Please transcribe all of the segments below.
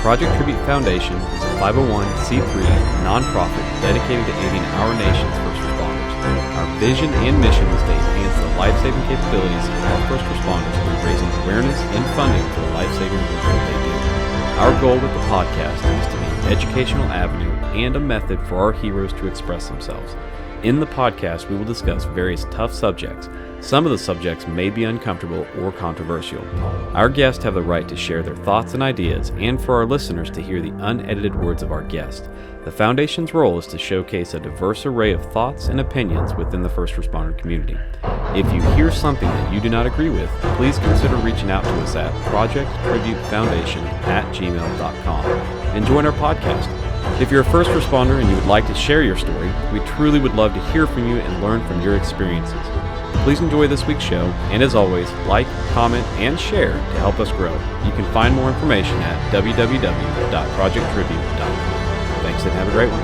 Project Tribute Foundation is a 501c3 nonprofit dedicated to aiding our nation's first responders. Our vision and mission is to enhance the life-saving capabilities of our first responders through raising awareness and funding for the life-saving work that they do. Our goal with the podcast is to be an educational avenue and a method for our heroes to express themselves. In the podcast, we will discuss various tough subjects. Some of the subjects may be uncomfortable or controversial. Our guests have the right to share their thoughts and ideas, and for our listeners to hear the unedited words of our guest. The Foundation's role is to showcase a diverse array of thoughts and opinions within the first responder community. If you hear something that you do not agree with, please consider reaching out to us at projecttributefoundation@gmail.com and join our podcast. If you're a first responder and you would like to share your story, we truly would love to hear from you and learn from your experiences. Please enjoy this week's show, and as always, like, comment, and share to help us grow. You can find more information at www.projecttribute.com. Thanks and have a great one.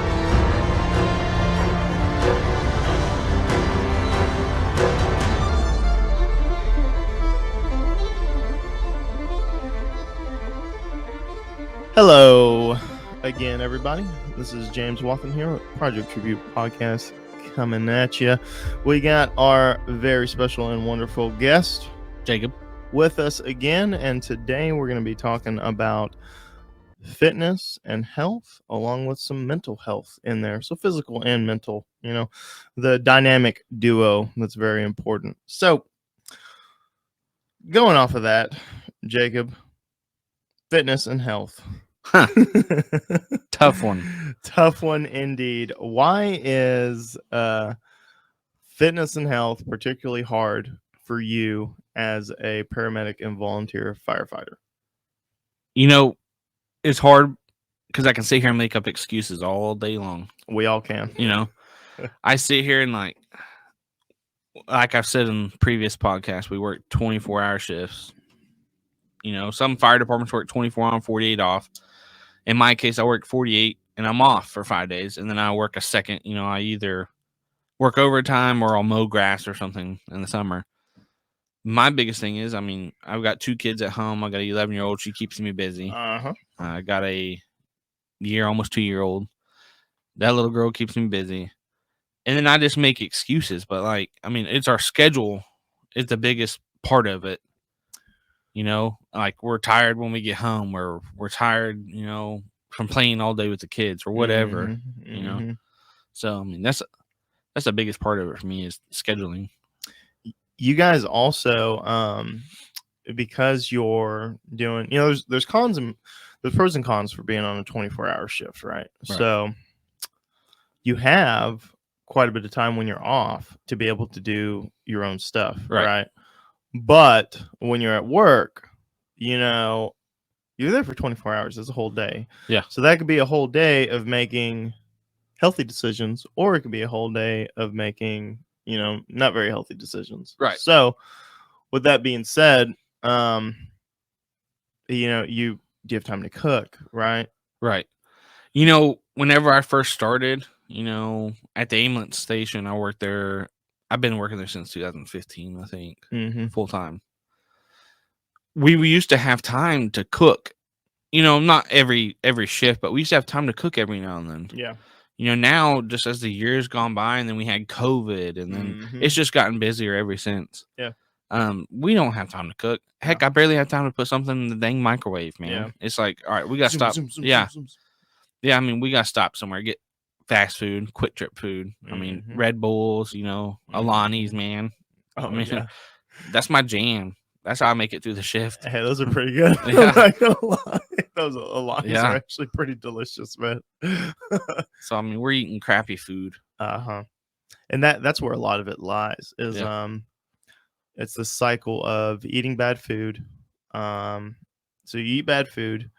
Hello again, everybody. This is James Wathen here with Project Tribute Podcast coming at you. We got our very special and wonderful guest, Jacob, with us again, and today we're going to be talking about fitness and health, along with some mental health in there. So physical and mental, the dynamic duo that's very important. So going off of that, Jacob, fitness and health. Huh. Tough one. Tough one indeed. Why is fitness and health particularly hard for you as a paramedic and volunteer firefighter? It's hard because I can sit here and make up excuses all day long. We all can. I sit here and like I've said in previous podcasts, we work 24-hour shifts. Some fire departments work 24 on, 48 off. In my case, I work 48 and I'm off for 5 days. And then I work a second. I either work overtime or I'll mow grass or something in the summer. My biggest thing is, I've got 2 kids at home. I got an 11-year-old. She keeps me busy. I got a almost 2-year-old. That little girl keeps me busy. And then I just make excuses. But it's our schedule is the biggest part of it. We're tired when we get home, or we're tired, from playing all day with the kids or whatever, So, that's the biggest part of it for me is scheduling. You guys also, because you're doing, there's there's pros and cons for being on a 24-hour shift, right? So you have quite a bit of time when you're off to be able to do your own stuff, right? But when you're at work, you're there for 24 hours. It's a whole day. Yeah. So that could be a whole day of making healthy decisions, or it could be a whole day of making, not very healthy decisions. Right. So with that being said, do you have time to cook, right? Right. Whenever I first started, at the ambulance station, I worked there. I've been working there since 2015, I think, full time. We used to have time to cook, not every shift, but we used to have time to cook every now and then. Yeah. Now just as the years gone by, and then we had COVID, and then it's just gotten busier ever since. Yeah. We don't have time to cook. Heck, I barely have time to put something in the dang microwave, man. Yeah. It's like, all right, we got to stop. Yeah. We got to stop somewhere, get fast food, quick trip food. Red Bulls, Alani's, man. That's my jam. That's how I make it through the shift. Hey, those are pretty good. Yeah. I'm not gonna lie. Those Alani's are actually pretty delicious, man. So we're eating crappy food. And that's where a lot of it lies. Is it's the cycle of eating bad food. So you eat bad food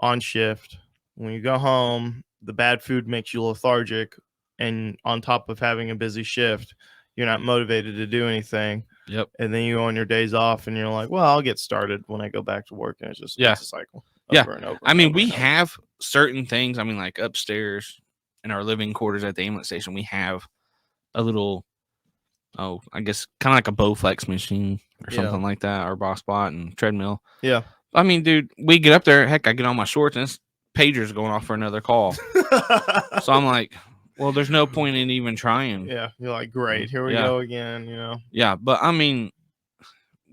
on shift. When you go home, the bad food makes you lethargic, and on top of having a busy shift, you're not motivated to do anything. Yep. And then you go on your days off, and you're like, well, I'll get started when I go back to work. And it's just it's a cycle. Over and over. We have certain things. Like upstairs in our living quarters at the ambulance station, we have a little, I guess kind of like a Bowflex machine or something like that, or Boss Bot and treadmill. Yeah. I mean, dude, we get up there. Heck, I get on my shorts and this pager's going off for another call. So I'm like, well, there's no point in even trying. Yeah, you're like, great, here we Yeah. go again. You know. Yeah, but I mean,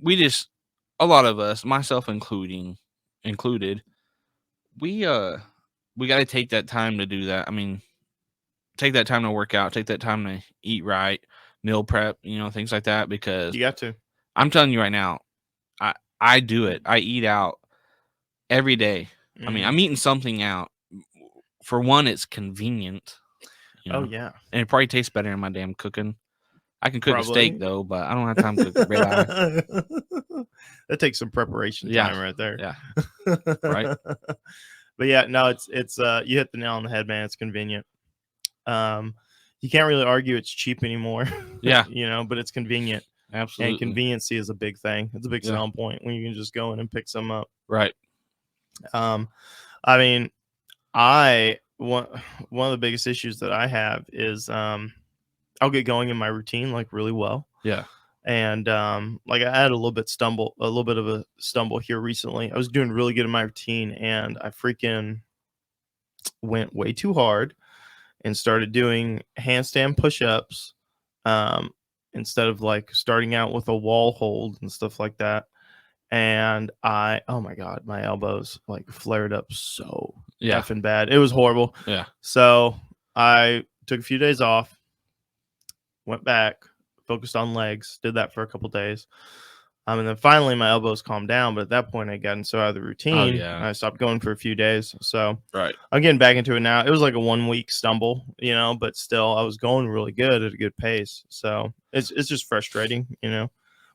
a lot of us, myself included, we got to take that time to do that. I mean, take that time to work out, take that time to eat right, meal prep, things like that. Because You got to. I'm telling you right now, I do it. I eat out every day. I mean, Mhm. I'm eating something out. For one, it's convenient. Oh yeah. And it probably tastes better in my damn cooking. I can cook a Probably. steak though, but I don't have time to cook ribeye. That takes some preparation Yeah. time right there. Yeah. Right. But yeah, no, it's you hit the nail on the head, man. It's convenient. You can't really argue it's cheap anymore. Yeah. But it's convenient. Absolutely. And conveniency is a big thing. It's a big Yeah. selling point when you can just go in and pick some up. Right. I mean, one of the biggest issues that I have is I'll get going in my routine like really well. Yeah. And like I had a little bit of a stumble here recently. I was doing really good in my routine and I freaking went way too hard and started doing handstand push-ups instead of like starting out with a wall hold and stuff like that. And oh my God, my elbows like flared up so effing bad. It was horrible. Yeah. So I took a few days off, went back, focused on legs, did that for a couple days. And then finally my elbows calmed down. But at that point, I'd gotten so out of the routine, yeah. I stopped going for a few days. So Right. I'm getting back into it now. It was like a 1 week stumble, but still I was going really good at a good pace. So it's just frustrating,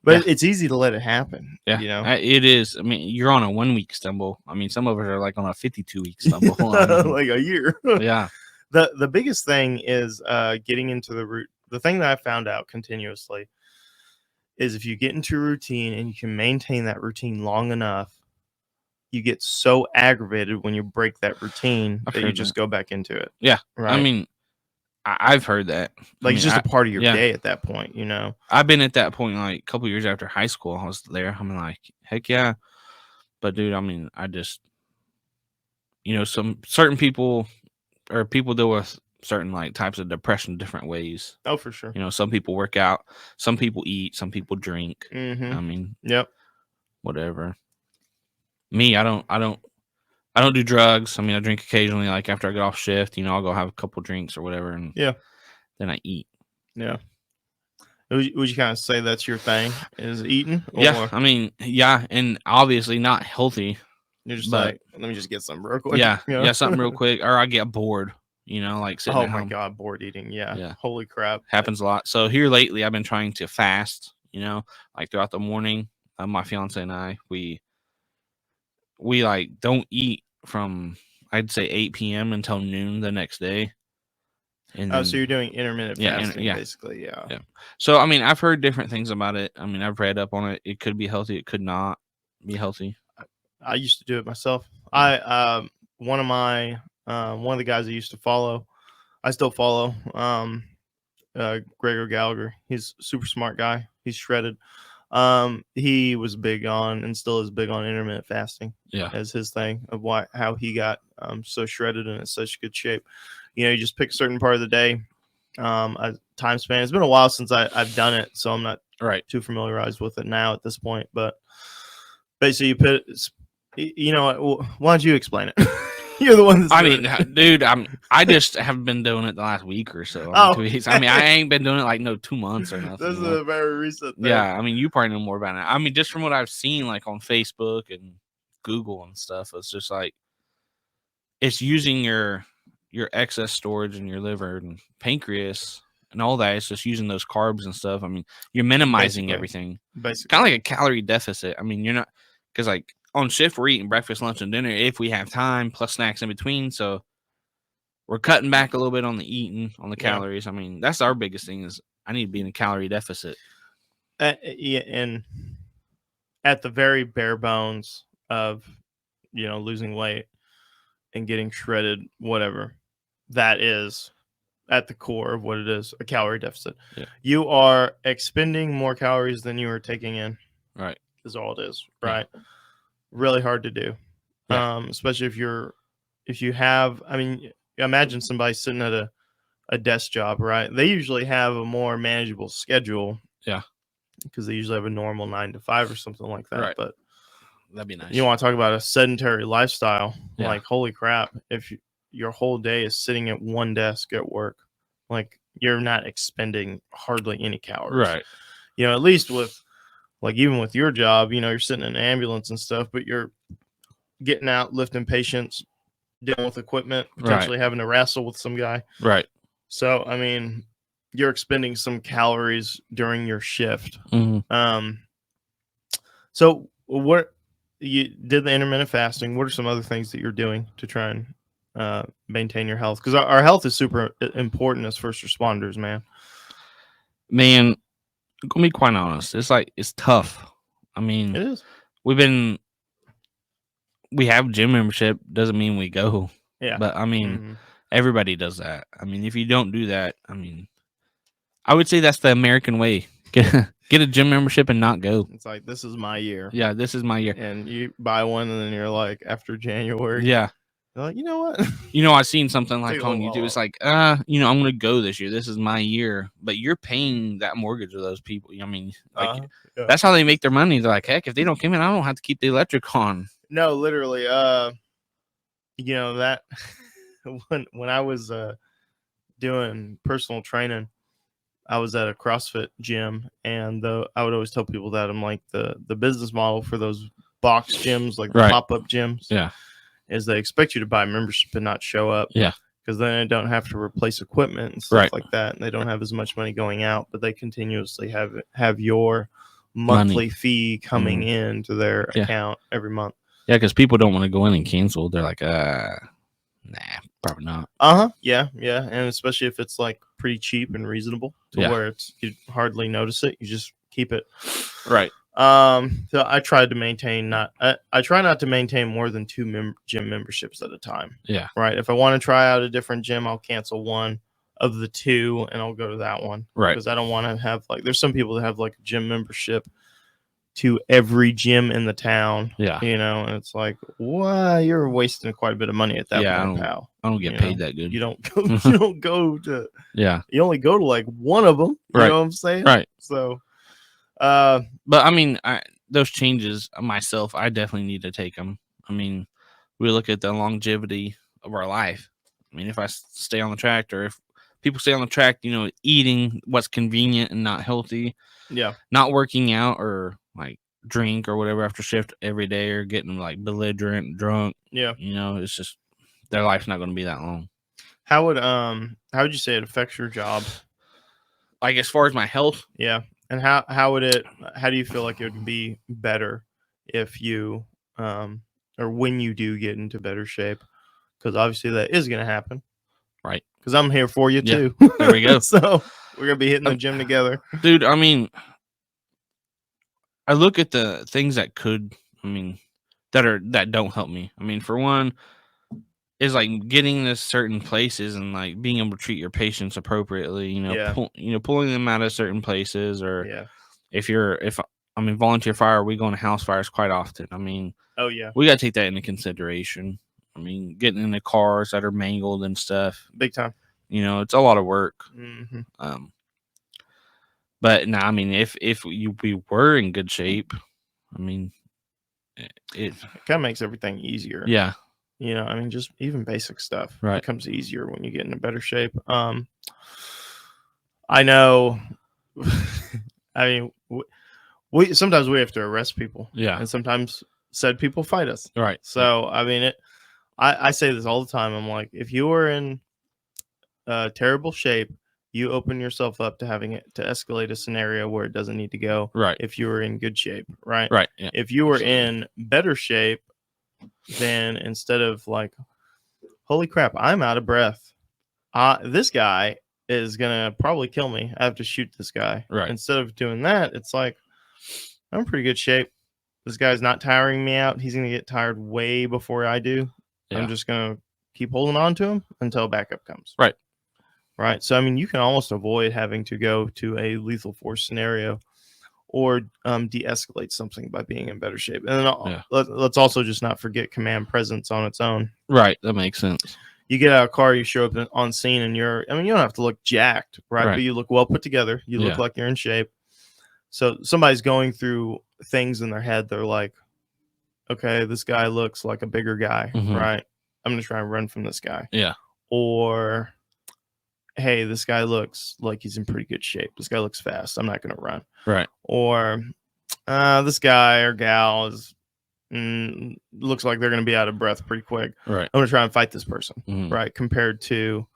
but it's easy to let it happen. Yeah. It is. I mean, you're on a 1 week stumble. I mean, some of us are like on a 52-week stumble. Like a year. Yeah. The biggest thing is getting into the root. The thing that I found out continuously is if you get into a routine and you can maintain that routine long enough, you get so aggravated when you break that routine that you just go back into it. Yeah. Right. I mean, I've heard that. Like it's just a part of your day at that point, I've been at that point like a couple years after high school. I was there. I'm like, heck yeah. But dude, I mean, I just, some certain people or people deal with certain like types of depression different ways. Oh, for sure. Some people work out, some people eat, some people drink. Mm-hmm. I mean, yep. Whatever. Me, I don't do drugs. I mean, I drink occasionally, like after I get off shift, I'll go have a couple drinks or whatever, and then I eat. Yeah. Would you kind of say that's your thing, is eating? Yeah, I mean, yeah, and obviously not healthy. You're just like, let me just get something real quick. Yeah, something real quick, or I get bored. Like sitting at home. Oh my God, bored eating. Yeah. Holy crap. Happens a lot. So here lately, I've been trying to fast. Like throughout the morning. My fiance and I, we like don't eat from I'd say 8 p.m. until noon the next day. And then, so you're doing intermittent fasting, basically. Yeah. So I mean, I've heard different things about it. I mean, I've read up on it. It could be healthy. It could not be healthy. I used to do it myself. One of the guys I used to follow, I still follow, Gregor Gallagher. He's a super smart guy. He's shredded. He was big on and still is big on intermittent fasting. Yeah, as his thing of how he got so shredded and in such good shape. You just pick a certain part of the day, a time span. It's been a while since I've done it, so I'm not too familiarized with it now at this point. But basically, you put, why don't you explain it? You're the one that's dude, I just haven't been doing it the last week or so. 2 weeks. I mean, I ain't been doing it like 2 months or nothing. This is a very recent thing. Yeah, I mean, you probably know more about it. I mean, just from what I've seen, like on Facebook and Google and stuff, it's just like it's using your excess storage in your liver and pancreas and all that. It's just using those carbs and stuff. I mean, you're minimizing everything. Basically, kind of like a calorie deficit. I mean, you're not, because like on shift we're eating breakfast, lunch, and dinner if we have time, plus snacks in between. So we're cutting back a little bit on the eating, on the calories. I mean, that's our biggest thing is I need to be in a calorie deficit. And at the very bare bones of, losing weight and getting shredded, whatever, that is at the core of what it is, a calorie deficit. Yeah. You are expending more calories than you are taking in. Right. Is all it is. Right. really hard to do. Yeah. Especially if you have, I mean, imagine somebody sitting at a desk job, right? They usually have a more manageable schedule. Yeah. Because they usually have a normal 9 to 5 or something like that. Right. But That'd be nice. you want to talk about a sedentary lifestyle? Yeah. Like, holy crap! If your whole day is sitting at one desk at work, like you're not expending hardly any calories. Right. You know, at least with like even with your job, you know, you're sitting in an ambulance and stuff, but you're getting out, lifting patients, dealing with equipment, potentially having to wrestle with some guy. Right. So, I mean, you're expending some calories during your shift. Mhm. So what you did the intermittent fasting? What are some other things that you're doing to try and maintain your health? Because our health is super important as first responders, man. Man, gonna be quite honest. It's tough. I mean, It is. we have gym membership, doesn't mean we go. Yeah. But I mean, Mhm. everybody does that. I mean, if you don't do that, I mean, I would say that's the American way. Get a gym membership and not go. It's like, this is my year. Yeah, this is my year. And you buy one, and then you're like, after January, Yeah. you're like, you know what? You know, I've seen something like Take a on little YouTube. while It's like, you know, I'm gonna go this year. This is my year. But you're paying that mortgage of those people. I mean, like Yeah. that's how they make their money. They're like, heck, if they don't come in, I don't have to keep the electric on. No, literally. You know that when I was doing personal training, I was at a CrossFit gym, and I would always tell people that I'm like the business model for those box gyms, like the Right. pop-up gyms, Yeah. is they expect you to buy membership and not show up. Yeah. Because then they don't have to replace equipment and stuff Right. like that, and they don't have as much money going out, but they continuously have your monthly fee coming into their Yeah. account every month. Yeah, because people don't want to go in and cancel. They're like, nah, probably not. Yeah, and especially if it's like pretty cheap and reasonable to Yeah. where you hardly notice it. You just keep it. Right. So I tried to maintain I try not to maintain more than two gym memberships at a time. Yeah. Right. If I want to try out a different gym, I'll cancel one of the two and I'll go to that one. Right. Because I don't want to have like, there's some people that have like a gym membership to every gym in the town. Yeah. You know, and it's like, wow, you're wasting quite a bit of money at that point, pal. I don't get You paid know, that good. You don't go. You don't go to. Yeah. You only go to like one of them. You Right. know what I'm saying? Right. So, But I mean, those changes myself, I definitely need to take them. I mean, we look at the longevity of our life. I mean, if I stay on the track, or if people stay on the track, you know, eating what's convenient and not healthy, yeah, not working out or like drink or whatever after shift every day, or getting like belligerent, drunk. yeah. You know, it's just their life's not going to be that long. How would you say it affects your job? Like as far as my health, Yeah, and how do you feel like it would be better if you or when you do get into better shape? Because obviously that is going to happen, right? Because I'm here for you Yeah, too. there we go. So we're gonna be hitting the gym together, dude. I mean, I look at the things that that don't help me. I mean, for one, is like getting to certain places and like being able to treat your patients appropriately. You know, Yeah. Pulling them out of certain places, or Yeah. if volunteer fire, we go into house fires quite often. I mean, Oh yeah. we got to take that into consideration. I mean, getting in the cars that are mangled and stuff. Big time. You know, it's a lot of work. Mm-hmm. But no, I mean, if we were in good shape, I mean, it kind of makes everything easier. Yeah. You know, I mean, just even basic stuff becomes easier when you get in better shape. I know. I mean, we sometimes we have to arrest people. Yeah. And sometimes said people fight us. Right. So I mean, I say this all the time. I'm like, if you are in terrible shape, you open yourself up to having it to escalate a scenario where it doesn't need to go. Right. If you were in good shape, right? Right. Yeah. If you were in better shape, then instead of like, holy crap, I'm out of breath. This guy is gonna probably kill me. I have to shoot this guy. Right. Instead of doing that, it's like, I'm in pretty good shape. This guy's not tiring me out. He's gonna get tired way before I do. Yeah. I'm just gonna keep holding on to him until backup comes. Right. Right. So I mean, you can almost avoid having to go to a lethal force scenario or de-escalate something by being in better shape. And then Yeah. let's also just not forget command presence on its own. Right. That makes sense. You get out of a car, you show up on scene, and you don't have to look jacked, right? Right. But you look well put together. You look Yeah. like you're in shape. So somebody's going through things in their head. They're like, okay, this guy looks like a bigger guy, Mhm. right? I'm going to try and run from this guy. Yeah. Or, hey, this guy looks like he's in pretty good shape. This guy looks fast. I'm not going to run. Right. Or, this guy or gal looks like they're going to be out of breath pretty quick. Right. I'm going to try and fight this person, Mhm. right? Compared to,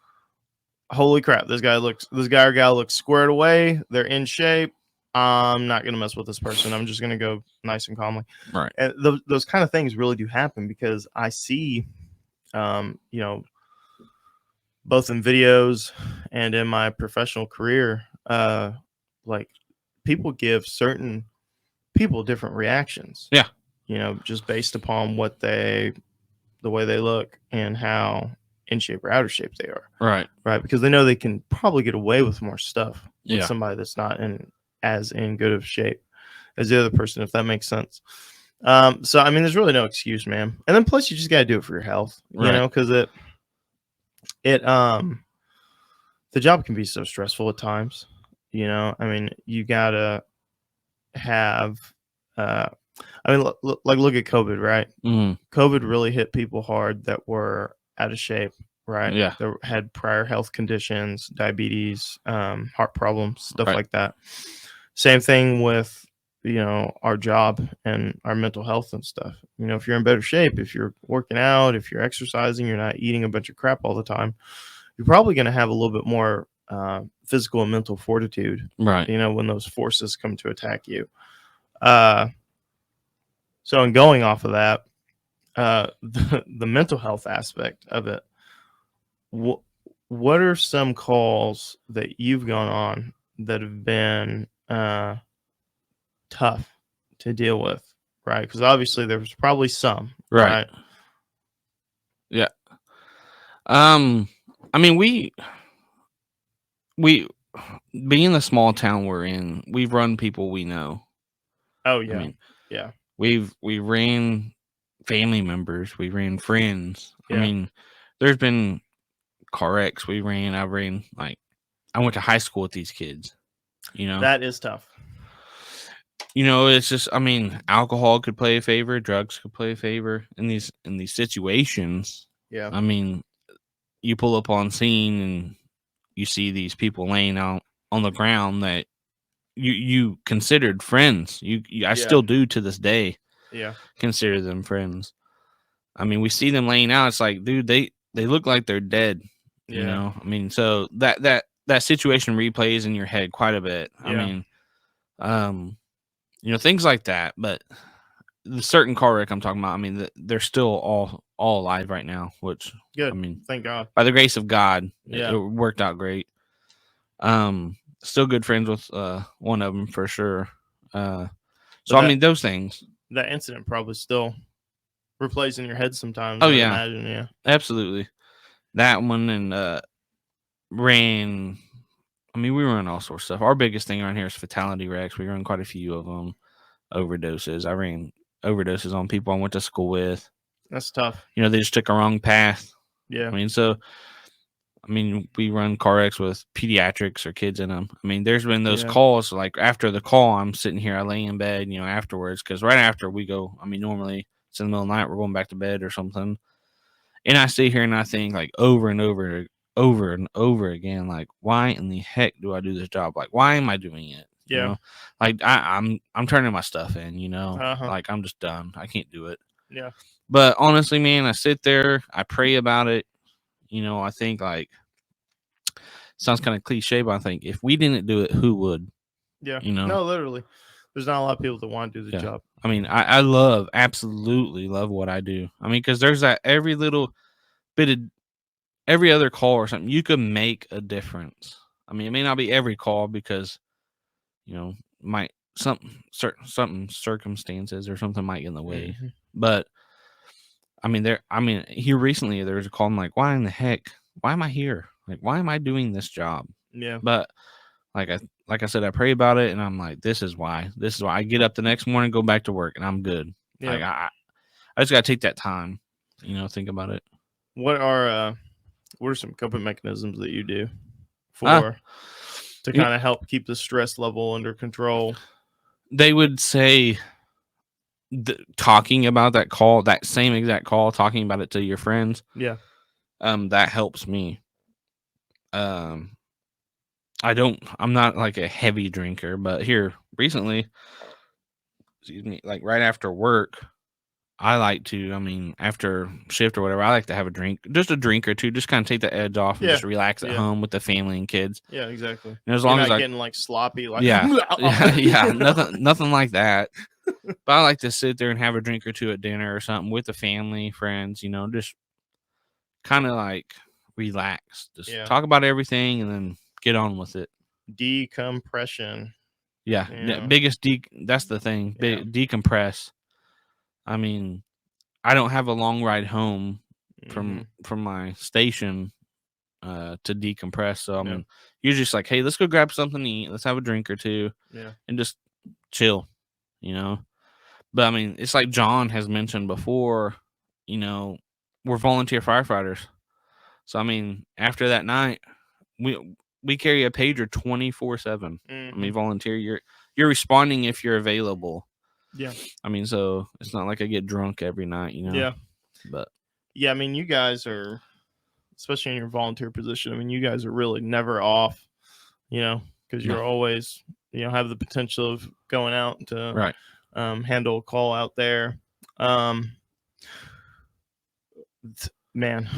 holy crap, this guy or gal looks squared away. They're in shape. I'm not going to mess with this person. I'm just going to go nice and calmly. Right. And those kind of things really do happen because I see, both in videos and in my professional career, like people give certain people different reactions. Yeah. Just based upon the way they look and how in shape or out of shape they are. Right. Right. Because they know they can probably get away with more stuff with Yeah. somebody that's not in good of shape as the other person, if that makes sense. So I mean, there's really no excuse, man. And then plus you just gotta do it for your health, Right. because the job can be so stressful at times. I mean, you gotta have look at COVID, right? Mhm. COVID really hit people hard that were out of shape, right? Yeah. That had prior health conditions, diabetes, heart problems, stuff Right. like that. Same thing with, our job and our mental health and stuff. If you're in better shape, if you're working out, if you're exercising, you're not eating a bunch of crap all the time, you're probably going to have a little bit more physical and mental fortitude, Right. when those forces come to attack you. So in going off of that, the mental health aspect of it, what are some calls that you've gone on that have been tough to deal with, right? Because obviously there's probably some, Right. Yeah. I mean, we being the small town we're in, we've run people we know. Oh yeah, I mean, yeah, we ran family members, we ran friends. Yeah. I mean, there's been car wrecks I ran, like, I went to high school with these kids, that is tough. It's just, I mean, alcohol could play a favor, drugs could play a favor in these situations. Yeah, I mean, you pull up on scene and you see these people laying out on the ground that you considered friends. I still do to this day. Yeah, Consider them friends. I mean, we see them laying out. It's like, dude, they look like they're dead. Yeah. I mean, so that situation replays in your head quite a bit. I Yeah. mean, things like that. But the certain car wreck I'm talking about, I mean, they're still all alive right now. Which, Good. I mean, Thank God. by the grace of God, Yeah. it worked out great. Still good friends with one of them for sure. So I mean, those things. That incident probably still replays in your head sometimes. Oh, I would yeah. imagine, yeah. Absolutely. That one and ran. I mean, we run all sorts of stuff. Our biggest thing around here is fatality wrecks. We run quite a few of them. Overdoses. I ran overdoses on people I went to school with. That's tough. They just took a wrong path. Yeah. I mean, we run car wrecks with pediatrics or kids in them. I mean, there's been those Yeah. calls, like after the call, I'm sitting here, I lay in bed, afterwards, because right after we go, I mean, normally it's in the middle of the night, we're going back to bed or something. And I sit here and I think, like, over and over again, like, why in the heck do I do this job? Like, why am I doing it? Yeah. Like, I'm turning my stuff in, Uh-huh. like, I'm just done. I can't do it. Yeah. But honestly, man, I sit there, I pray about it. I think, like, sounds kind of cliche, but I think if we didn't do it, who would? Yeah. You know? No, literally. There's not a lot of people that want to do the Yeah. job. I mean, I absolutely love what I do. I mean, because there's that every little bit of every other call or something, you could make a difference. I mean, it may not be every call because, might something circumstances or something might get in the way. Mhm. But here recently there was a call. I'm like, why in the heck? Why am I here? Like, why am I doing this job? Yeah. But like like I said, I pray about it, and I'm like, this is why. This is why I get up the next morning, go back to work, and I'm good. Yeah. Like I just gotta take that time, think about it. What are some coping mechanisms that you do to you- kind of help keep the stress level under control? They would say talking about that same exact call, talking about it to your friends. Yeah. That helps me. I'm not like a heavy drinker, but here recently, excuse me, like right after work, I like to, after shift or whatever, I like to have a drink, just a drink or two, just kind of take the edge off and Yeah. just relax at Yeah. home with the family and kids. Yeah, exactly. And as long You're as not I getting like sloppy, like yeah, nothing like that. But I like to sit there and have a drink or two at dinner or something with the family, friends, just kind of like relax, just Yeah. talk about everything and then get on with it. decompression. Yeah, Yeah. that's the thing. Yeah. Decompress. I don't have a long ride home Mhm. from my station to decompress. So Yeah. you're just like, hey, let's go grab something to eat. Let's have a drink or two. Yeah. And just chill, But it's like John has mentioned before, we're volunteer firefighters. So after that night, we carry a pager 24/7. Mhm. Volunteer. You're responding if you're available. Yeah. So it's not like I get drunk every night, Yeah. But Yeah, you guys are, especially in your volunteer position, you guys are really never off, because you're No. always, have the potential of going out to right. Handle a call out there. Man,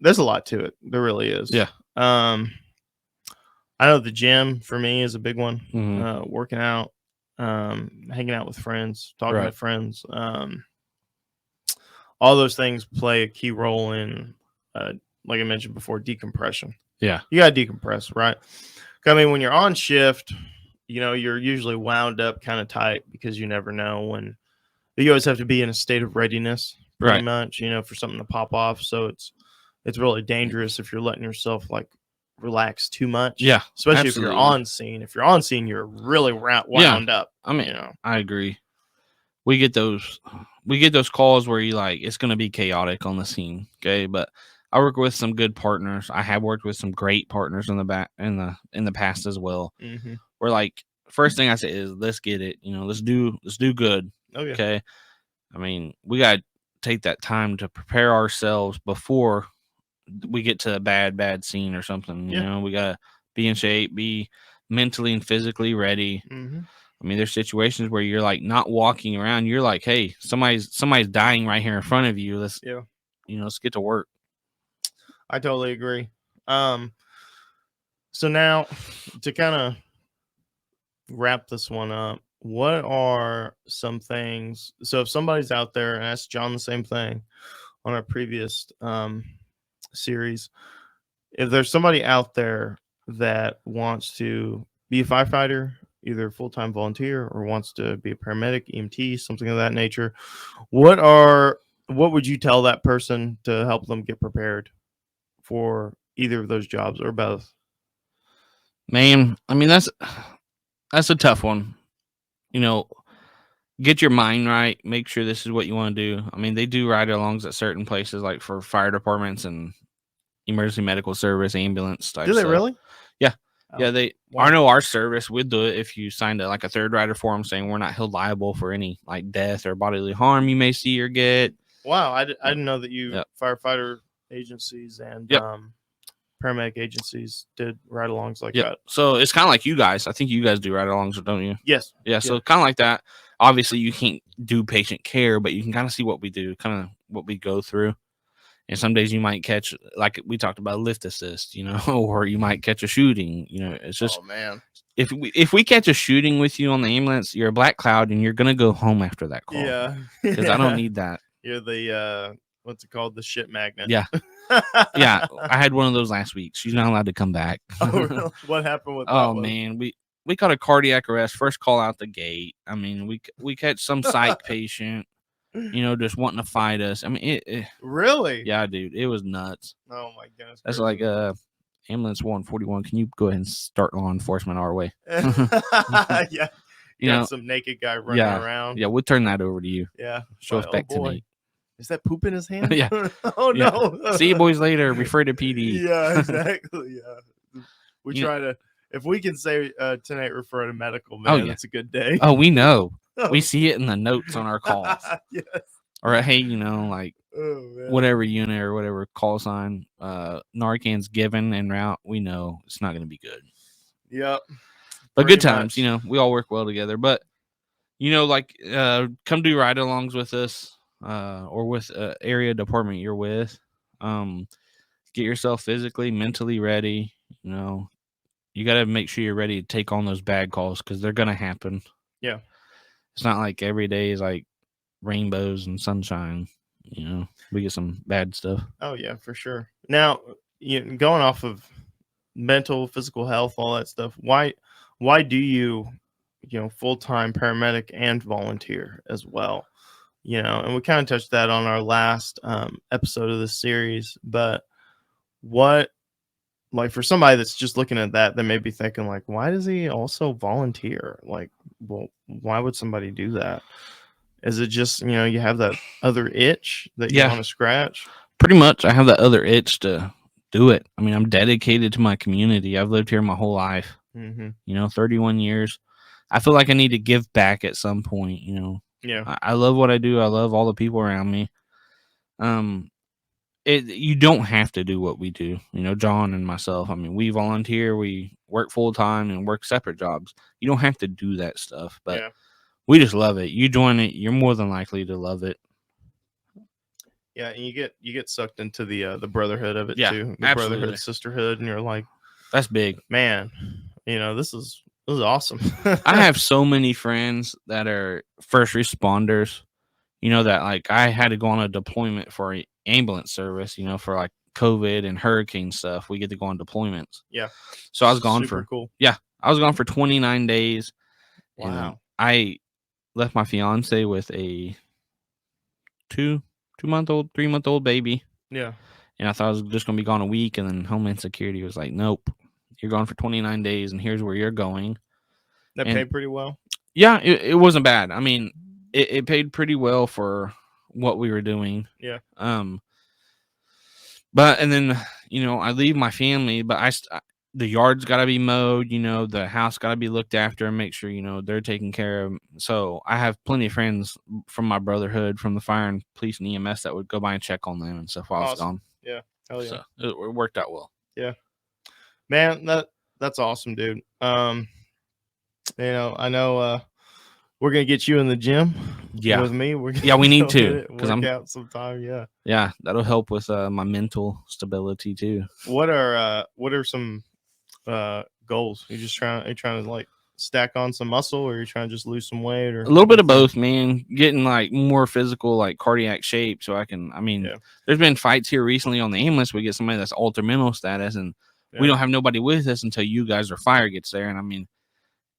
there's a lot to it. There really is. Yeah. I know the gym for me is a big one. Mhm. Working out, hanging out with friends, talking to Right. friends. All those things play a key role in, like I mentioned before, decompression. Yeah. You got to decompress, right? When you're on shift, you're usually wound up kind of tight because you never know when. You always have to be in a state of readiness, pretty Right. much, for something to pop off. So it's really dangerous if you're letting yourself like relax too much. Yeah, especially absolutely. if you're on scene. If you're on scene, you're really wound up. I agree. We get those calls where you like it's going to be chaotic on the scene, okay? But I work with some good partners. I have worked with some great partners in the past as well. Mhm. Where like first thing I say is let's get it, let's do good. Okay. We got to take that time to prepare ourselves before we get to a bad scene or something. Yeah. We got to be in shape, be mentally and physically ready. Mm-hmm. There's situations where you're like not walking around. You're like, hey, somebody's dying right here in front of you. Let's get to work. I totally agree. So now to kind of wrap this one up, what are some things? So if somebody's out there, and I asked John the same thing on our previous series, if there's somebody out there that wants to be a firefighter, either full-time volunteer or wants to be a paramedic, EMT, something of that nature, what would you tell that person to help them get prepared for either of those jobs or both? Man, that's a tough one. Get your mind right. Make sure this is what you want to do. They do ride-alongs at certain places, like for fire departments and emergency medical service, ambulance type. Do they really? Yeah. Oh, Yeah, they. wow. I know our service would do it if you signed a third rider form saying we're not held liable for any like death or bodily harm you may see or get. Wow, I didn't know that you Yep. firefighter agencies and Yep. paramedic agencies did ride-alongs like Yep. that. So it's kind of like you guys. I think you guys do ride-alongs, don't you? Yes. Yeah. So kind of like that. Obviously, you can't do patient care, but you can kind of see what we do, kind of what we go through. And some days you might catch, like we talked about, lift assist, or you might catch a shooting. It's just, Oh man. if we catch a shooting with you on the ambulance, you're a black cloud and you're gonna go home after that call. Yeah. Because I don't need that. You're the what's it called? The shit magnet. Yeah. Yeah, I had one of those last week. She's not allowed to come back. Oh, really? What happened with that Oh one? man, we caught a cardiac arrest. First call out the gate. We catch some psych patient, just wanting to fight us. Really? Yeah, dude, it was nuts. Oh my goodness. That's gracious. like ambulance 141, can you go ahead and start law enforcement our way? Yeah. You Got know, some naked guy running around. yeah, we'll turn that over to you. Yeah. Show us Like, back oh boy. tonight. Is that poop in his hand? Yeah. Oh Yeah. no. See you boys later. Refer to PD. Yeah, exactly. Yeah. We You know- try to, if we can say tonight refer to medical, Oh, man, yeah. it's a good day. Oh, we know. We see it in the notes on our calls. Yes. Or hey, you know, like Oh man. whatever unit or whatever call sign Narcan's given en route, we know it's not going to be good. Yep. But Pretty good times, much. you know, we all work well together. But you know, like come do ride-alongs with us or with area department you're with. Get yourself physically, mentally ready. You know, you got to make sure you're ready to take on those bad calls because they're going to happen. Yeah. It's not like every day is like rainbows and sunshine. You know, we get some bad stuff. Oh yeah, for sure. Now, going off of mental, physical health, all that stuff. Why do you full-time paramedic and volunteer as well? You know, and we kind of touched that on our last episode of this series. But what, like, for somebody that's just looking at that, they may be thinking, like, why does he also volunteer? Like, well, why would somebody do that? Is it just, you have that other itch that you Yeah. want to scratch? Pretty much, I have that other itch to do it. I mean, I'm dedicated to my community. I've lived here my whole life, Mm-hmm. 31 years. I feel like I need to give back at some point, Yeah. I love what I do. I love all the people around me. You don't have to do what we do, John and myself. I mean, we volunteer, we work full time and work separate jobs. You don't have to do that stuff, but Yeah. we just love it. You join it, you're more than likely to love it. Yeah, and you get sucked into the brotherhood of it Yeah, too. The absolutely. brotherhood, sisterhood, and you're like, That's big. man, this is awesome. I have so many friends that are first responders, that like I had to go on a deployment for an ambulance service, for like COVID and hurricane stuff. We get to go on deployments. Yeah. So I was gone Super for cool. I was gone for 29 days. Wow. And I left my fiance with a 3-month-old baby. Yeah. And I thought I was just going to be gone a week. And then Homeland Security was like, nope, you're gone for 29 days. And here's where you're going. That And- paid pretty well. Yeah, it wasn't bad. I mean, it paid pretty well for what we were doing. Yeah. But, and then, I leave my family, but the yard's got to be mowed, the house got to be looked after and make sure, they're taken care of. So I have plenty of friends from my brotherhood, from the fire and police and EMS that would go by and check on them and stuff while I was Awesome. gone. Yeah. Hell yeah. So it worked out well. Man, that's awesome, dude. I know we're gonna get you in the gym. Yeah. With me. Yeah, we need to, 'cause work I'm- out sometime. Yeah. Yeah, that'll help with my mental stability too. What are some goals? Are you trying to like stack on some muscle, or are you trying to just lose some weight, or A little bit of both, man. Getting like more physical, like cardiac shape, so I can. I mean, Yeah. there's been fights here recently on the ambulance. We get somebody that's alter mental status, and we Yeah. don't have nobody with us until you guys or fire gets there. And I mean,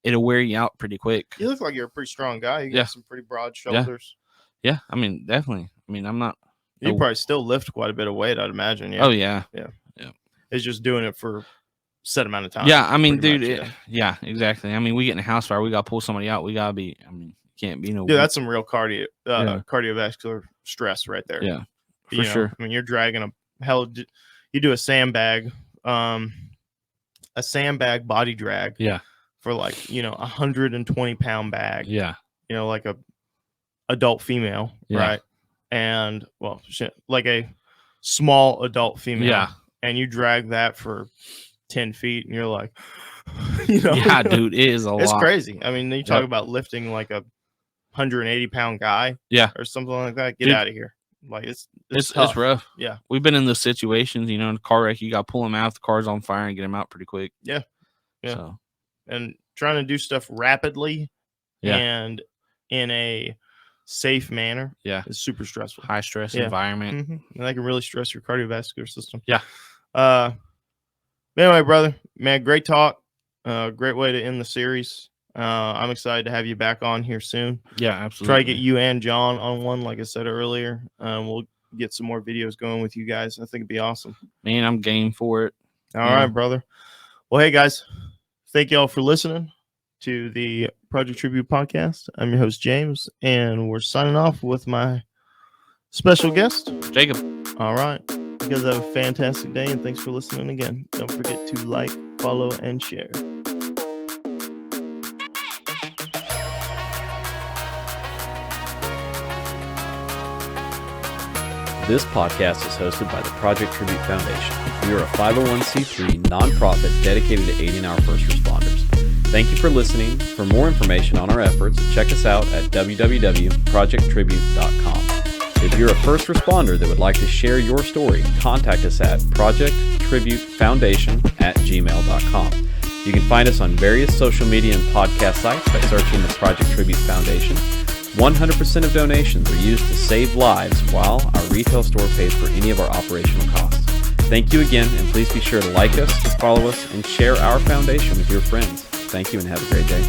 it'll wear you out pretty quick. You look like you're a pretty strong guy. You got Yeah. some pretty broad shoulders. Yeah, I mean, definitely. I mean, I'm not. You Oh. probably still lift quite a bit of weight, I'd imagine. Yeah. Oh yeah, It's just doing it for a set amount of time. yeah. I mean, pretty dude. much, Yeah, exactly. I mean, we get in a house fire, we gotta pull somebody out. We gotta be. I mean, can't be no. Yeah, that's some real Yeah. cardiovascular stress right there. yeah, for You know, sure. I mean, you're dragging you do a sandbag body drag. Yeah. For like 120-pound bag. Yeah, Like a adult female, Yeah. right? And well, shit, like a small adult female. yeah, And you drag that for 10 feet, and you're like, yeah, dude. It is a It's lot. crazy. I mean, you talk Yep. about lifting like a 180-pound guy, Yeah. or something like that. Get Dude. out of here. Like it's It's tough. rough. Yeah. We've been in those situations, in a car wreck, you got to pull them out if the car's on fire and get them out pretty quick. Yeah. Yeah. So, And trying to do stuff rapidly Yeah. and in a safe manner Yeah. is super stressful. high stress Yeah. environment. And that can really stress your cardiovascular system. Yeah. Anyway, brother, man, great talk. Great way to end the series. I'm excited to have you back on here soon. Yeah, absolutely. Try to get you and John on one, like I said earlier. We'll get some more videos going with you guys. I think it'd be awesome. Man, I'm game for it. All right, brother. Well, hey guys, thank y'all for listening to the Project Tribute podcast. I'm your host James, and we're signing off with my special guest, Jacob. All right. You guys have a fantastic day, and thanks for listening again. Don't forget to like, follow, and share. This podcast is hosted by the Project Tribute Foundation. We are a 501c3 nonprofit dedicated to aiding our first responders. Thank you for listening. For more information on our efforts, check us out at www.projecttribute.com. If you're a first responder that would like to share your story, contact us at projecttributefoundation@gmail.com. You can find us on various social media and podcast sites by searching the Project Tribute Foundation. 100% of donations are used to save lives, while our retail store pays for any of our operational costs. Thank you again, and please be sure to like us, follow us, and share our foundation with your friends. Thank you and have a great day.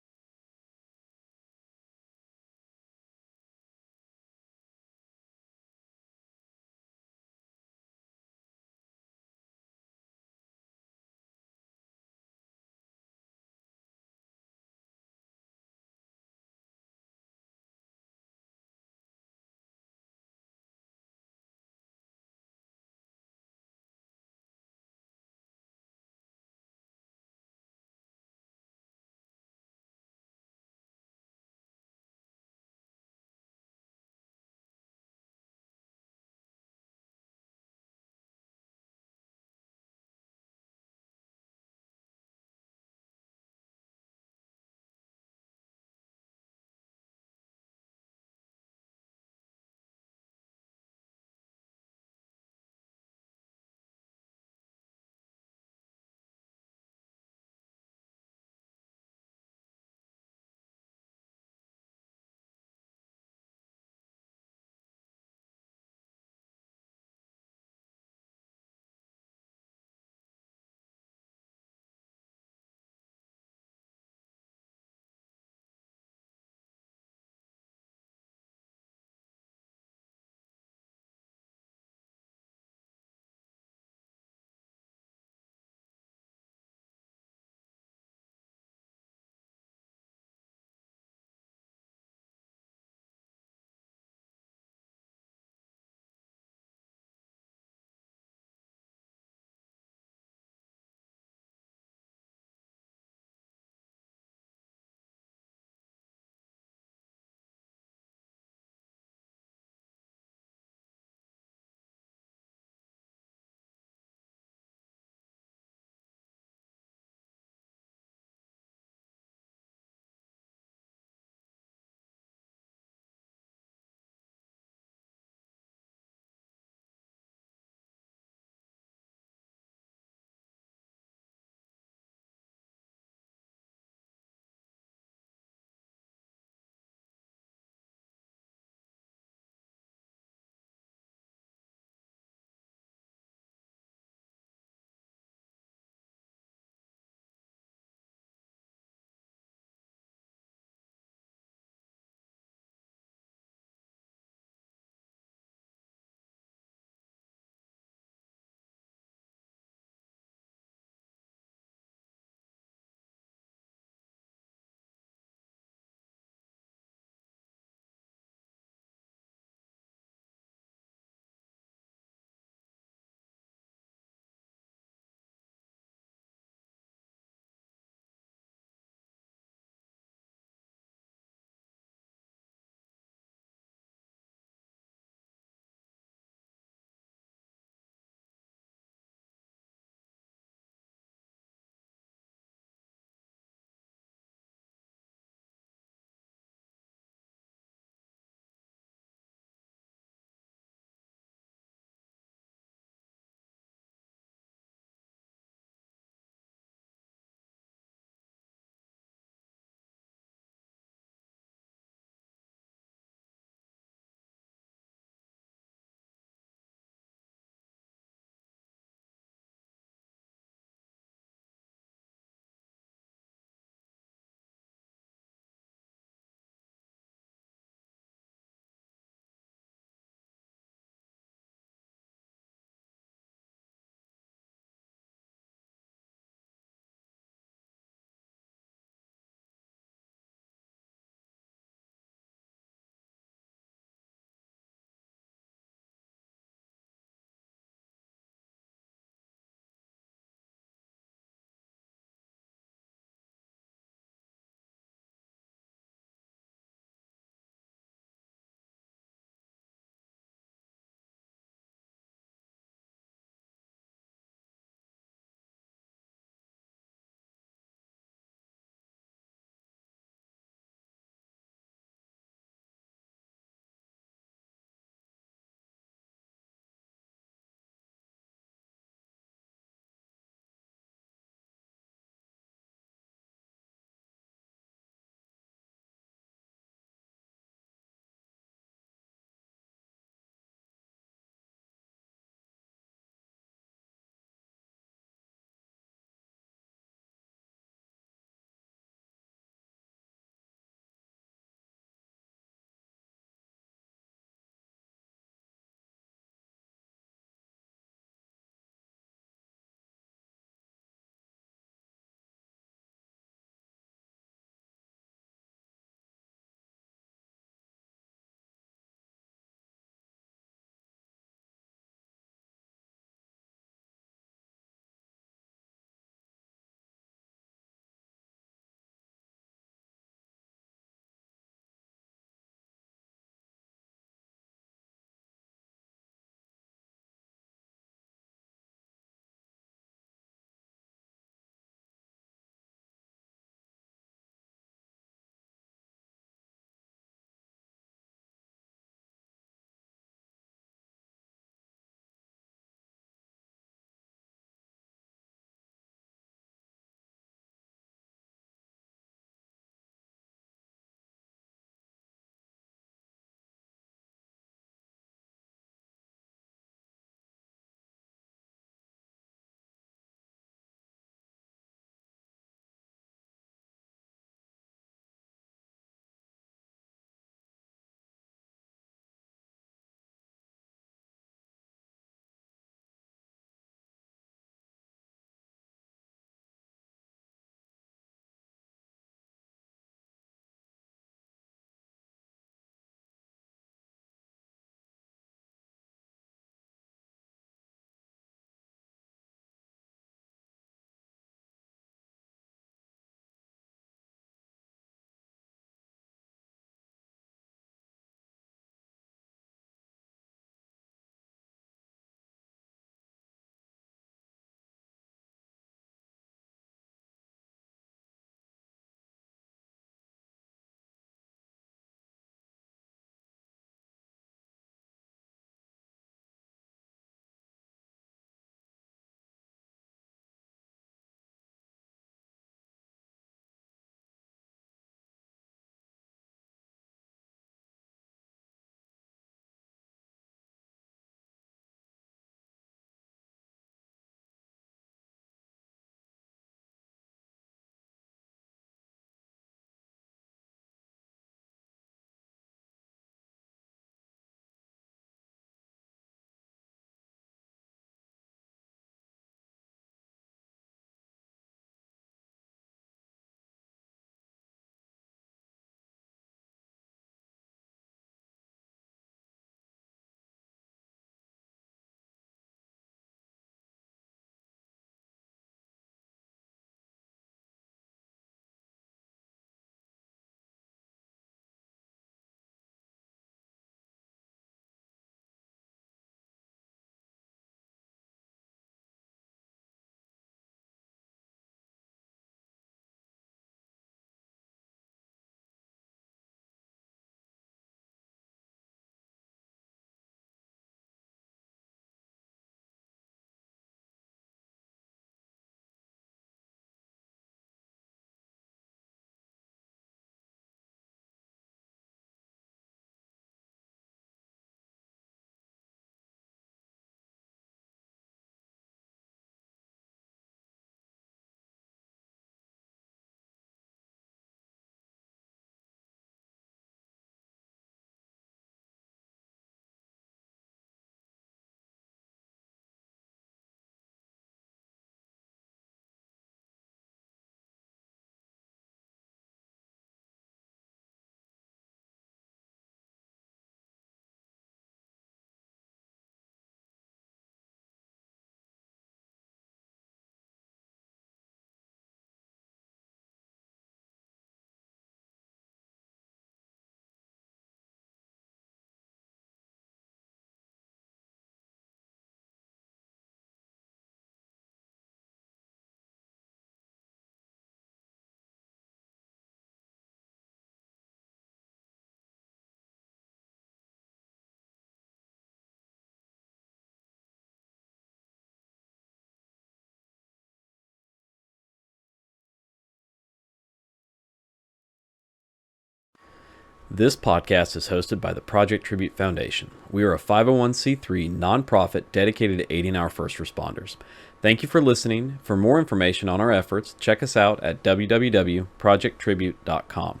This podcast is hosted by the Project Tribute Foundation. We are a 501c3 nonprofit dedicated to aiding our first responders. Thank you for listening. For more information on our efforts, check us out at www.projecttribute.com.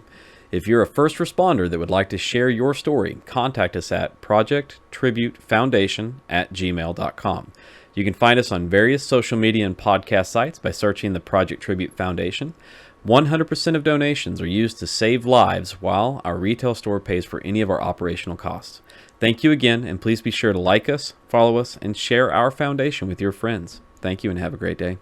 If you're a first responder that would like to share your story, contact us at projecttributefoundation@gmail.com. You can find us on various social media and podcast sites by searching the Project Tribute Foundation. 100% of donations are used to save lives, while our retail store pays for any of our operational costs. Thank you again, and please be sure to like us, follow us, and share our foundation with your friends. Thank you and have a great day.